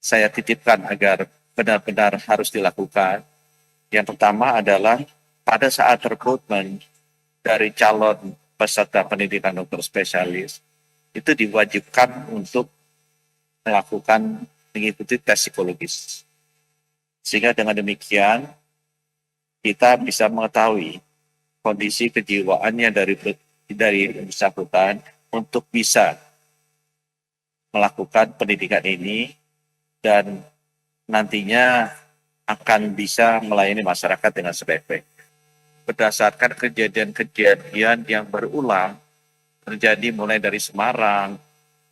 saya titipkan agar benar-benar harus dilakukan. Yang pertama adalah pada saat rekrutmen dari calon peserta pendidikan dokter spesialis, itu diwajibkan untuk mengikuti tes psikologis. Sehingga dengan demikian, kita bisa mengetahui kondisi kejiwaannya dari bersangkutan untuk bisa melakukan pendidikan ini dan nantinya akan bisa melayani masyarakat dengan sebaik-baik. Berdasarkan kejadian-kejadian yang berulang terjadi mulai dari Semarang,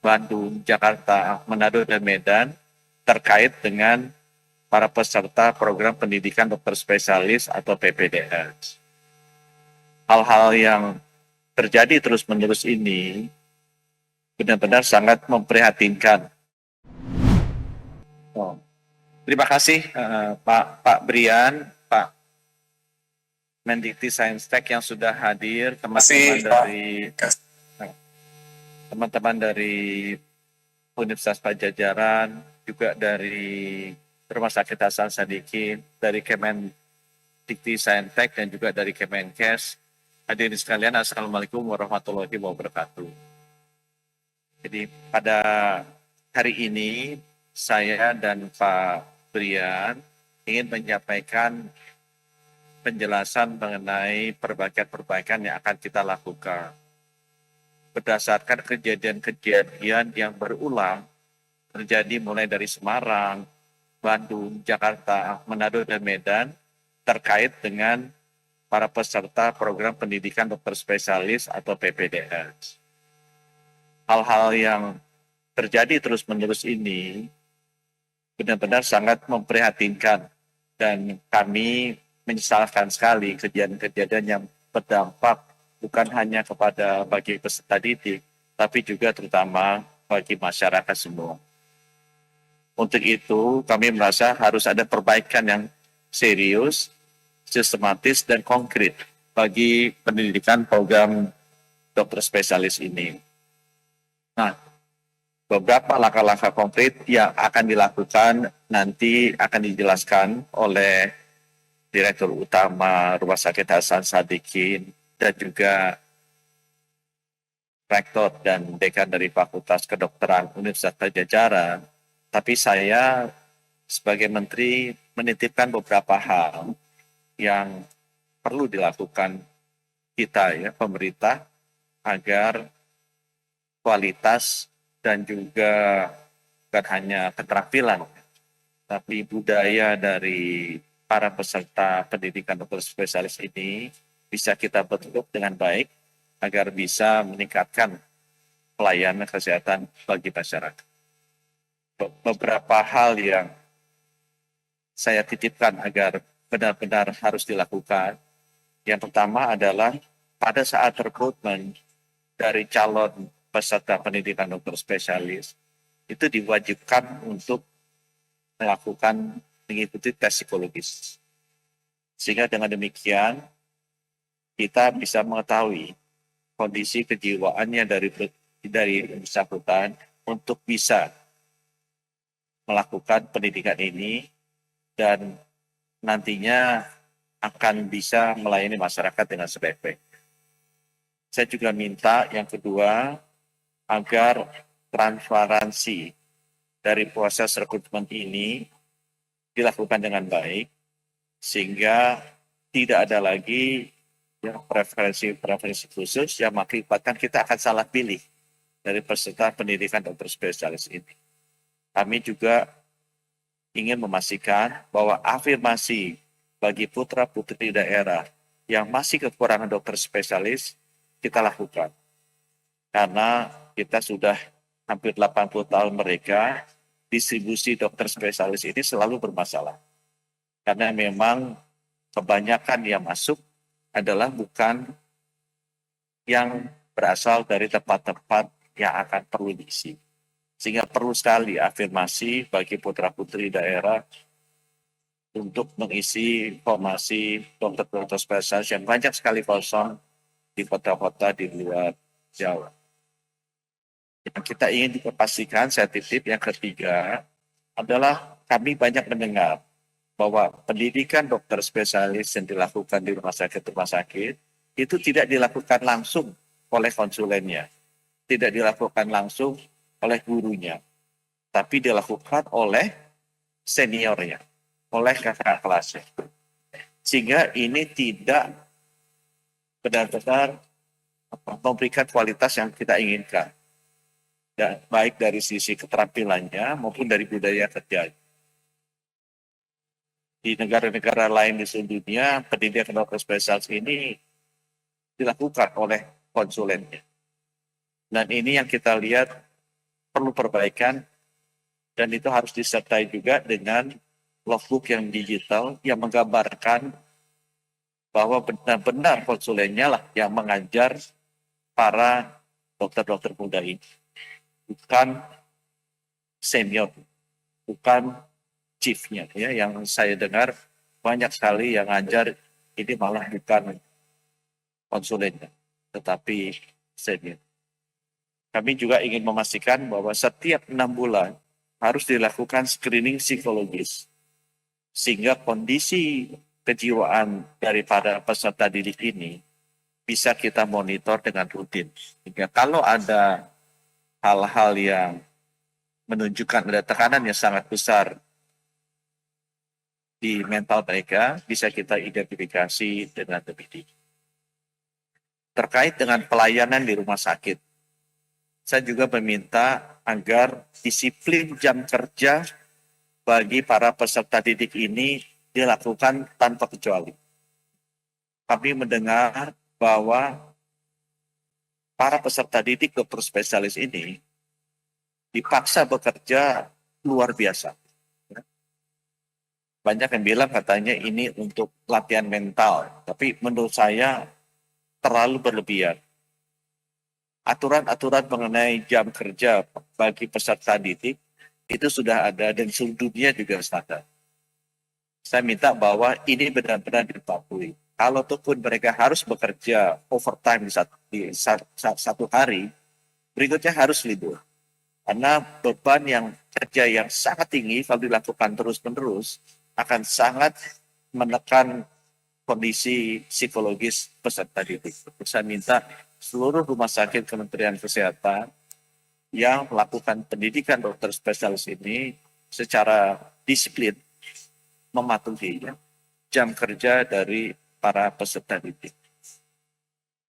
Bandung, Jakarta, Manado, dan Medan terkait dengan para peserta program pendidikan dokter spesialis atau PPDS. Hal-hal yang terjadi terus-menerus ini benar-benar sangat memprihatinkan. Terima kasih Pak Brian, Pak Mendikti-Saintek yang sudah hadir, teman-teman dari Universitas Pajajaran, juga dari Rumah Sakit Hasan Sadikin, dari Kemendikti-Saintek dan juga dari Kemenkes. Hadirin sekalian, Assalamualaikum warahmatullahi wabarakatuh. Jadi pada hari ini saya dan Pak Brian ingin menyampaikan penjelasan mengenai perbaikan-perbaikan yang akan kita lakukan. Berdasarkan kejadian-kejadian yang berulang terjadi mulai dari Semarang, Bandung, Jakarta, Manado, dan Medan terkait dengan para peserta program pendidikan dokter spesialis atau PPDS. Hal-hal yang terjadi terus-menerus ini benar-benar sangat memprihatinkan dan kami menyesalkan sekali kejadian-kejadian yang berdampak bukan hanya kepada bagi peserta didik, tapi juga terutama bagi masyarakat semua. Untuk itu, kami merasa harus ada perbaikan yang serius, sistematis, dan konkret bagi pendidikan program dokter spesialis ini. Nah, beberapa langkah-langkah konkret yang akan dilakukan nanti akan dijelaskan oleh Direktur Utama Rumah Sakit Hasan Sadikin dan juga Rektor dan Dekan dari Fakultas Kedokteran Universitas Pajajaran. Tapi saya sebagai Menteri menitipkan beberapa hal yang perlu dilakukan kita ya, pemerintah, agar kualitas dan juga bukan hanya keterampilan, tapi budaya dari para peserta pendidikan dokter spesialis ini bisa kita bentuk dengan baik agar bisa meningkatkan pelayanan kesehatan bagi masyarakat. Beberapa hal yang saya titipkan agar benar-benar harus dilakukan. Yang pertama adalah pada saat rekrutmen dari calon peserta pendidikan dokter spesialis, itu diwajibkan untuk mengikuti tes psikologis. Sehingga dengan demikian, kita bisa mengetahui kondisi kejiwaannya dari bersangkutan untuk bisa melakukan pendidikan ini dan nantinya akan bisa melayani masyarakat dengan sebaik-baik. Saya juga minta yang kedua, agar transparansi dari proses rekrutmen ini dilakukan dengan baik, sehingga tidak ada lagi yang preferensi khusus yang mengakibatkan kita akan salah pilih dari peserta pendidikan dokter spesialis ini. Kami juga ingin memastikan bahwa afirmasi bagi putra-putri daerah yang masih kekurangan dokter spesialis kita lakukan. Karena kita sudah hampir 80 tahun mereka, distribusi dokter spesialis ini selalu bermasalah. Karena memang kebanyakan yang masuk adalah bukan yang berasal dari tempat-tempat yang akan perlu diisi. Sehingga perlu sekali afirmasi bagi putra-putri daerah untuk mengisi formasi dokter-dokter spesialis yang banyak sekali kosong di kota-kota di luar Jawa. Yang kita ingin dipastikan, saya titip yang ketiga, adalah kami banyak mendengar bahwa pendidikan dokter spesialis yang dilakukan di rumah sakit itu tidak dilakukan langsung oleh konsulennya, tidak dilakukan langsung oleh gurunya, tapi dilakukan oleh seniornya, oleh kakak kelasnya. Sehingga ini tidak benar-benar memberikan kualitas yang kita inginkan, dan baik dari sisi keterampilannya maupun dari budaya kerja. Di negara-negara lain di seluruh dunia, pendidikan dokter spesialis ini dilakukan oleh konsulennya. Dan ini yang kita lihat perlu perbaikan, dan itu harus disertai juga dengan logbook yang digital yang menggambarkan bahwa benar-benar konsulennya lah yang mengajar para dokter-dokter muda ini, bukan senior, bukan chiefnya, ya. Yang saya dengar banyak sekali yang ngajar ini malah bukan konsulennya, tetapi senior. Kami juga ingin memastikan bahwa setiap 6 bulan harus dilakukan screening psikologis, sehingga kondisi kejiwaan daripada peserta didik ini bisa kita monitor dengan rutin. Sehingga kalau ada hal-hal yang menunjukkan ada tekanan yang sangat besar di mental mereka, bisa kita identifikasi dengan lebih dini. Terkait dengan pelayanan di rumah sakit, saya juga meminta agar disiplin jam kerja bagi para peserta didik ini dilakukan tanpa kecuali. Kami mendengar bahwa para peserta didik dokter spesialis ini dipaksa bekerja luar biasa. Banyak yang bilang katanya ini untuk latihan mental, tapi menurut saya terlalu berlebihan. Aturan-aturan mengenai jam kerja bagi peserta didik itu sudah ada dan seluruh dunia juga standar. Saya minta bahwa ini benar-benar dipatuhi. Kalau pun mereka harus bekerja overtime di satu hari, berikutnya harus libur. Karena beban yang kerja yang sangat tinggi kalau dilakukan terus-menerus akan sangat menekan kondisi psikologis peserta didik. Saya minta seluruh rumah sakit Kementerian Kesehatan yang melakukan pendidikan dokter spesialis ini secara disiplin mematuhi jam kerja dari para peserta didik.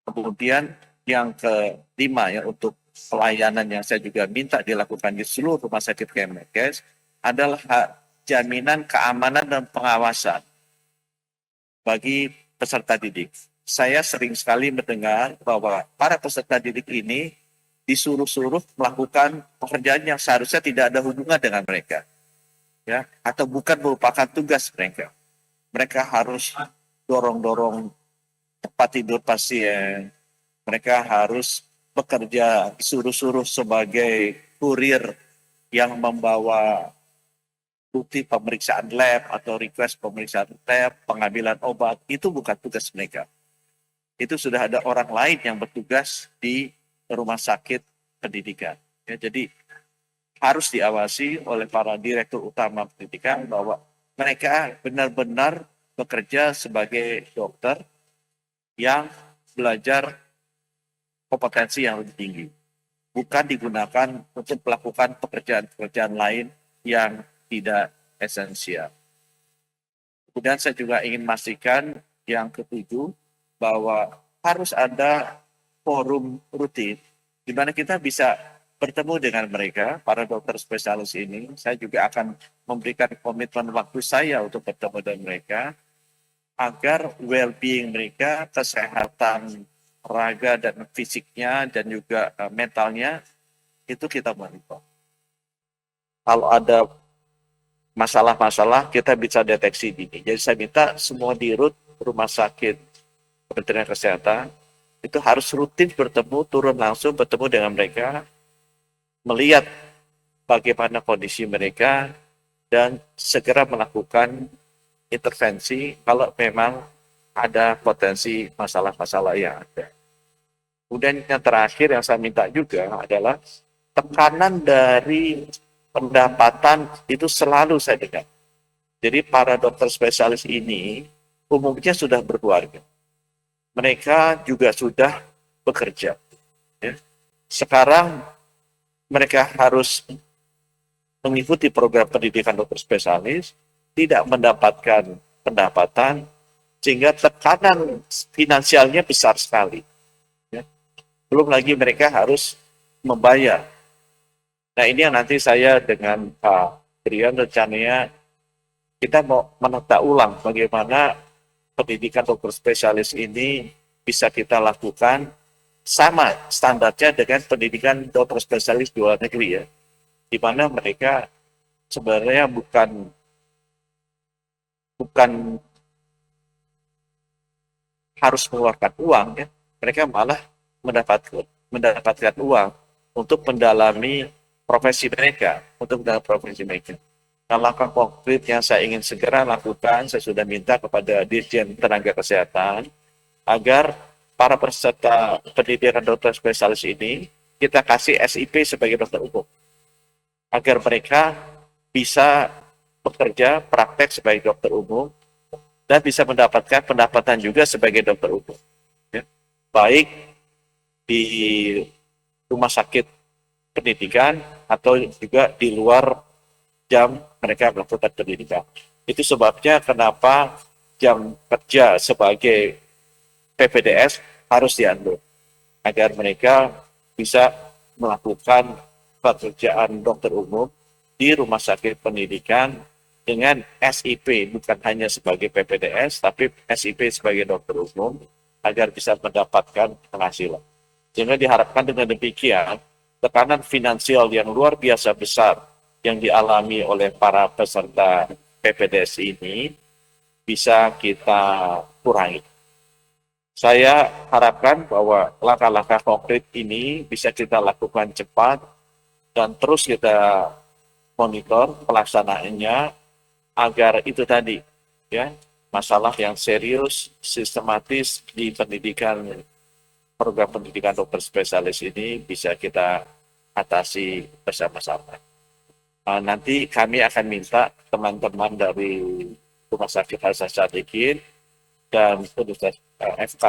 Kemudian yang kelima ya, untuk pelayanan yang saya juga minta dilakukan di seluruh rumah sakit Kemenkes adalah jaminan keamanan dan pengawasan bagi peserta didik. Saya sering sekali mendengar bahwa para peserta didik ini disuruh-suruh melakukan pekerjaan yang seharusnya tidak ada hubungan dengan mereka, ya, atau bukan merupakan tugas mereka. Mereka harus dorong-dorong tempat tidur pasien, mereka harus bekerja disuruh-suruh sebagai kurir yang membawa bukti pemeriksaan lab atau request pemeriksaan lab, pengambilan obat, itu bukan tugas mereka. Itu sudah ada orang lain yang bertugas di rumah sakit pendidikan. Ya, jadi harus diawasi oleh para direktur utama pendidikan bahwa mereka benar-benar bekerja sebagai dokter yang belajar kompetensi yang lebih tinggi, bukan digunakan untuk melakukan pekerjaan-pekerjaan lain yang tidak esensial. Kemudian saya juga ingin memastikan yang ketujuh, bahwa harus ada forum rutin di mana kita bisa bertemu dengan mereka, para dokter spesialis ini. Saya juga akan memberikan komitmen waktu saya untuk bertemu dengan mereka, agar well-being mereka, kesehatan raga dan fisiknya dan juga mentalnya, itu kita monitor. Kalau ada masalah-masalah, kita bisa deteksi dini. Jadi saya minta semua dirut rumah sakit Kementerian Kesehatan itu harus rutin bertemu, turun langsung bertemu dengan mereka, melihat bagaimana kondisi mereka, dan segera melakukan intervensi kalau memang ada potensi masalah-masalah yang ada. Kemudian yang terakhir yang saya minta juga adalah tekanan dari pendapatan itu selalu saya dengar. Jadi para dokter spesialis ini umumnya sudah berkeluarga. Mereka juga sudah bekerja. Ya. Sekarang mereka harus mengikuti program pendidikan dokter spesialis, tidak mendapatkan pendapatan, sehingga tekanan finansialnya besar sekali. Ya. Belum lagi mereka harus membayar. Nah ini yang nanti saya dengan Pak Brian rencananya kita mau menata ulang bagaimana pendidikan dokter spesialis ini bisa kita lakukan sama standarnya dengan pendidikan dokter spesialis di luar negeri ya, di mana mereka sebenarnya bukan harus mengeluarkan uang ya, mereka malah mendapatkan uang untuk mendalami profesi mereka, Nah, langkah konkret yang saya ingin segera lakukan, saya sudah minta kepada Dirjen Tenaga Kesehatan agar para peserta pendidikan dokter spesialis ini kita kasih SIP sebagai dokter umum, agar mereka bisa bekerja praktek sebagai dokter umum dan bisa mendapatkan pendapatan juga sebagai dokter umum. Ya. Baik di rumah sakit pendidikan atau juga di luar jam mereka melakukan pendidikan. Itu sebabnya kenapa jam kerja sebagai PPDS harus diatur, agar mereka bisa melakukan pekerjaan dokter umum di rumah sakit pendidikan dengan SIP, bukan hanya sebagai PPDS, tapi SIP sebagai dokter umum, agar bisa mendapatkan penghasilan. Sehingga diharapkan dengan demikian, tekanan finansial yang luar biasa besar yang dialami oleh para peserta PPDS ini bisa kita kurangi. Saya harapkan bahwa langkah-langkah konkret ini bisa kita lakukan cepat dan terus kita monitor pelaksanaannya agar itu tadi ya, masalah yang serius sistematis di program pendidikan dokter spesialis ini bisa kita atasi bersama-sama. Nanti kami akan minta teman-teman dari Rumah Sakit Hasan Sadikin dan Universitas FK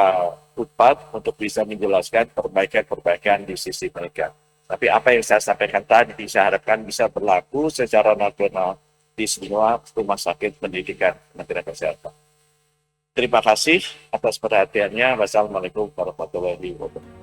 Unpad untuk bisa menjelaskan perbaikan-perbaikan di sisi mereka. Tapi apa yang saya sampaikan tadi, saya harapkan bisa berlaku secara nasional di semua rumah sakit pendidikan Kementerian Kesehatan. Terima kasih atas perhatiannya. Wassalamualaikum warahmatullahi wabarakatuh.